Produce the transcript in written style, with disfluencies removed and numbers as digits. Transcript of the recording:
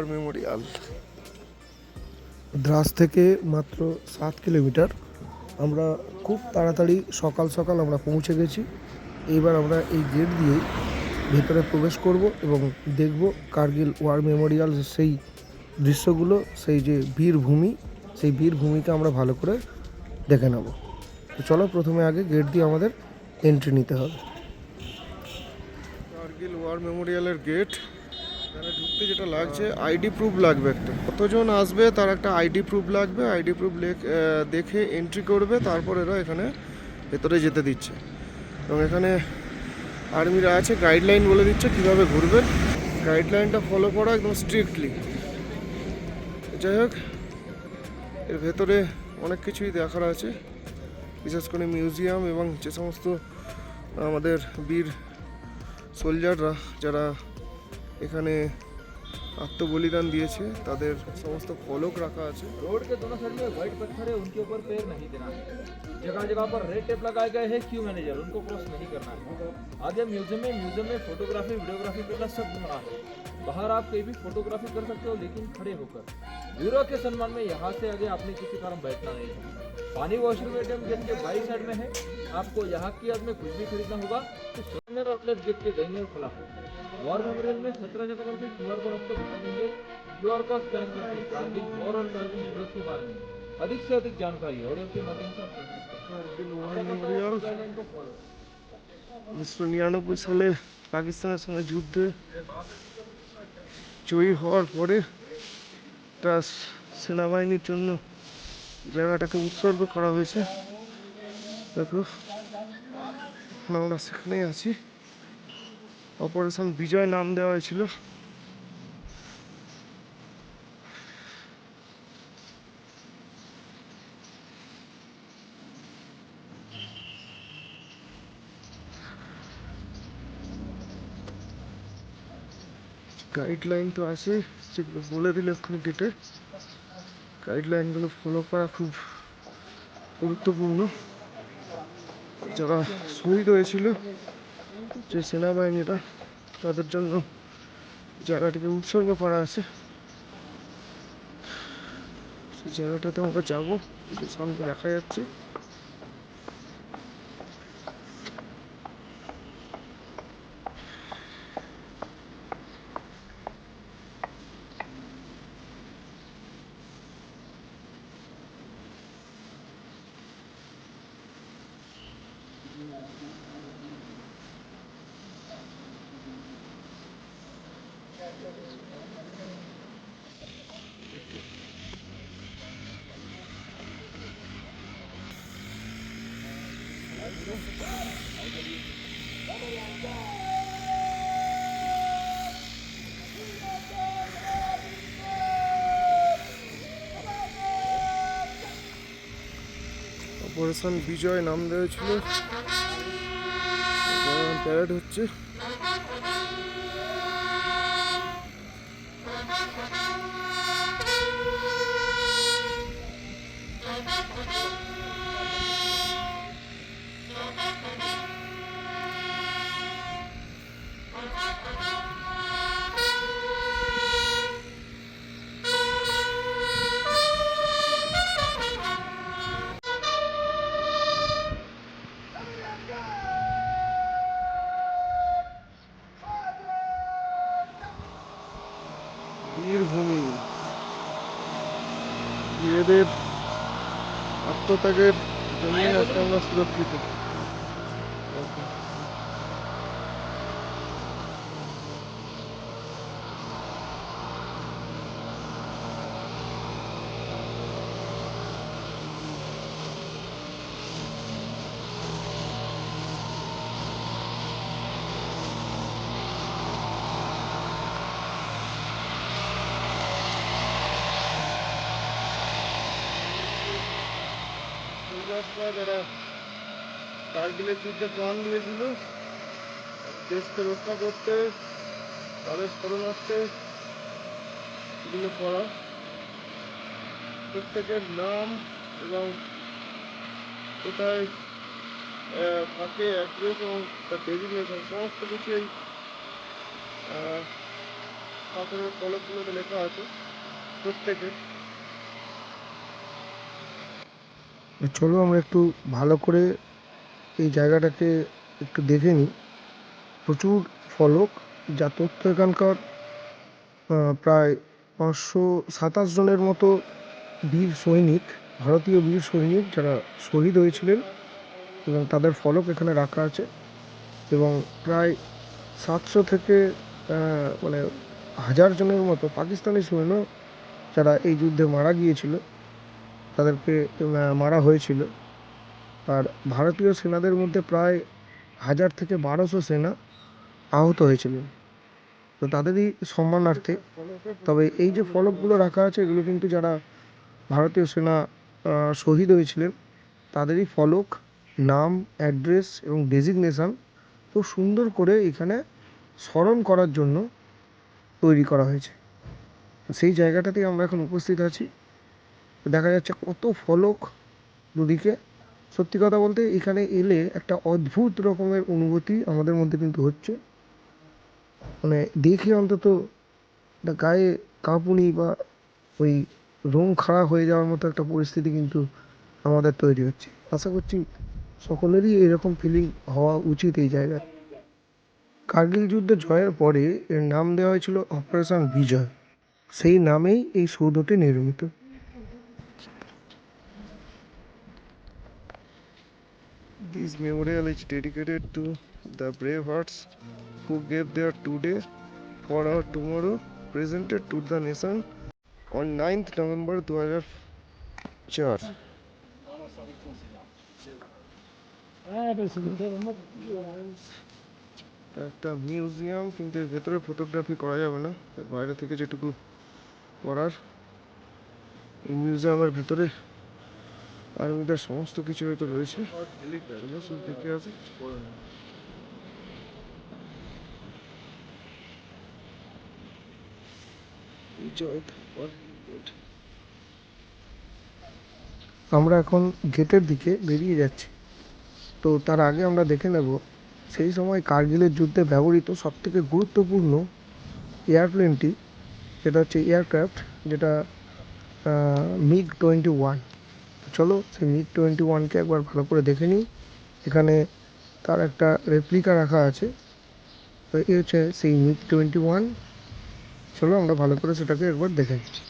War Memorial. Dras থেকে মাত্র 7 kilometre. আমরা খুব তাড়াতাড়ি সকাল সকাল আমরা পৌঁছে গেছি। এইবার আমরা এই গেট দিয়েই ভেতরে প্রবেশ করব এবং দেখব কার্গিল ওয়ার মেমোরিয়াল, সেই দৃশ্যগুলো, সেই যে বীরভূমি, সেই বীরভূমিকে আমরা ভালো করে দেখে নেব। তো চলো, প্রথমে আগে গেট দিয়ে আমাদের এন্ট্রি নিতে হবে। কার্গিল ওয়ার মেমোরিয়ালের গেট। এখানে ঢুকতে যেটা লাগছে, আইডি প্রুফ লাগবে একটা। কতজন আসবে তার একটা আইডি প্রুফ লাগবে। আইডি প্রুফ দেখে এন্ট্রি করবে, তারপর এরা এখানে ভেতরে যেতে দিচ্ছে। এবং এখানে আর্মিরা আছে, গাইডলাইন বলে দিচ্ছে কীভাবে ঘুরবেন। গাইডলাইনটা ফলো করা একদম স্ট্রিক্টলি। যাই হোক, এর ভেতরে অনেক কিছুই দেখার আছে, বিশেষ করে মিউজিয়াম এবং যে সমস্ত আমাদের বীর সোলজাররা যারা এখানে আত্মবলিদান দিয়েছে তাদের সমস্ত ফলক রাখা আছে। रोड के दोनों साइड में व्हाइट पत्थर है, उनके ऊपर पैर नहीं देना है। जगह जगह पर रेड टेप लगाए गए हैं, क्यू मैनेजर, उनको क्रॉस नहीं करना है। आगे म्यूजियम में फोटोग्राफी वीडियोग्राफी करना सब मना है। बाहर आप कहीं भी फोटोग्राफी कर सकते हो, लेकिन खड़े होकर। वीरों के सम्मान में यहाँ से आगे आपने किसी कारण बैठना नहीं है। पानी वॉशरूम एटीएम गेट के बाई साइड में है। आपको यहाँ की याद में कुछ भी खरीदना होगा तो सोलर आउटलेट गेट के दाहिने ओर खुला है। वॉर मेमोरियल में 17 जगह पर क्यूआर कोड आपको बता देंगे। क्यूआर कोड स्कैन करके कारगिल वॉर और कारगिल हीरोज के बारे में अधिक से अधिक जानकारी ऑडियो के माध्यम से आप कर सकते हैं। কার্গিল ওয়ার মেমোরিয়াল 1999 সালে পাকিস্তানের সঙ্গে যুদ্ধে জয়ী হওয়ার পরে তার সেনাবাহিনীর জন্য জায়গাটাকে উৎসর্গ করা হয়েছে। দেখো, আমরা সেখানেই আছি। অপারেশন বিজয় নাম দেওয়া হয়েছিল। গাইডলাইন তো আছে, সেগুলো বলে দিলে এক্ষুনি গেটে। গাইডলাইনগুলো ফলো করা খুব গুরুত্বপূর্ণ। যারা শহীদ হয়েছিল, যে সেনাবাহিনীরা, তাদের জন্য জায়গাটিকে উৎসর্গ করা আছে। সেই জায়গাটাতে আমরা যাবো, সামনে দেখা যাচ্ছে। অপারেশন বিজয় নাম দেওয়া ছিল। প্যারেড হচ্ছে। বীরভূমি, এদের আত্মত্যাগের জন্য আজকে আমরা সুরক্ষিত। যারা কার্গিলের যুদ্ধে প্রাণ দিয়েছিল, দেশকে রক্ষা করতে, তাদের শরণার্থে এগুলো করা। প্রত্যেকের নাম এবং কোথায় থাকে, অ্যাড্রেস এবং তার ডেজিগনেশন সমস্ত কিছু এই পাথরের ফলকগুলোতে লেখা আছে প্রত্যেকে। চলো আমরা একটু ভালো করে এই জায়গাটাকে একটু দেখে নিই। প্রচুর ফলক, যা তথ্য এখানকার প্রায় 527 জনের মতো বীর সৈনিক, ভারতীয় বীর সৈনিক যারা শহীদ হয়েছিলেন এবং তাদের ফলক এখানে রাখা আছে। এবং প্রায় 700 থেকে মানে 1000 জনের মতো পাকিস্তানি সৈন্য যারা এই যুদ্ধে মারা গিয়েছিল, তাদেরকে মারা হয়েছিল। আর ভারতীয় সেনাদের মধ্যে প্রায় 1000 থেকে 1200 সেনা আহত হয়েছিলেন। তো তাদেরই সম্মানার্থে, তবে এই যে ফলকগুলো রাখা আছে এগুলো কিন্তু যারা ভারতীয় সেনা শহীদ হয়েছিলেন তাদেরই ফলক, নাম, অ্যাড্রেস এবং ডেজিগনেশন খুব সুন্দর করে এখানে স্মরণ করার জন্য তৈরি করা হয়েছে। সেই জায়গাটাতেই আমরা এখন উপস্থিত আছি। দেখা যাচ্ছে কত ফলক দুদিকে। সত্যি কথা বলতে এখানে এলে একটা অদ্ভুত রকমের অনুভূতি আমাদের মধ্যে কিন্তু হচ্ছে। মানে দেখে অন্তত একটা গায়ে কাঁপুনি বা ওই রোম খাড়া হয়ে যাওয়ার মতো একটা পরিস্থিতি কিন্তু আমাদের তৈরি হচ্ছে। আশা করছি সকলেরই এরকম ফিলিং হওয়া উচিত এই জায়গায়। কার্গিল যুদ্ধে জয়ের পরে এর নাম দেওয়া হয়েছিল অপারেশন বিজয়। সেই নামেই এই সৌধটি নির্মিত। This memorial is dedicated to the brave hearts who gave their today for our tomorrow, presented to the nation on 9th November 2004। একটা মিউজিয়াম, কিন্তু এর ভেতরে ফটোগ্রাফি করা যাবে না, এর বাইরে থেকে যেটুকু করার। এই মিউজিয়ামের ভেতরে আর্মিদের সমস্ত কিছু হয়তো রয়েছে। চলো শুধু দেখে আসি। আমরা এখন গেটের দিকে বেরিয়ে যাচ্ছি। তো তার আগে আমরা দেখে নেব সেই সময় কার্গিলের যুদ্ধে ব্যবহৃত সবথেকে গুরুত্বপূর্ণ এয়ারপ্লেনটি, সেটা হচ্ছে এয়ারক্রাফট, যেটা MiG-21। চলো সেই MiG-21কে একবার ভালো করে দেখে নিই। এখানে তার একটা রেপ্লিকা রাখা আছে। তো এই হচ্ছে সেই MiG-21। চলো আমরা ভালো করে সেটাকে একবার দেখে নিই।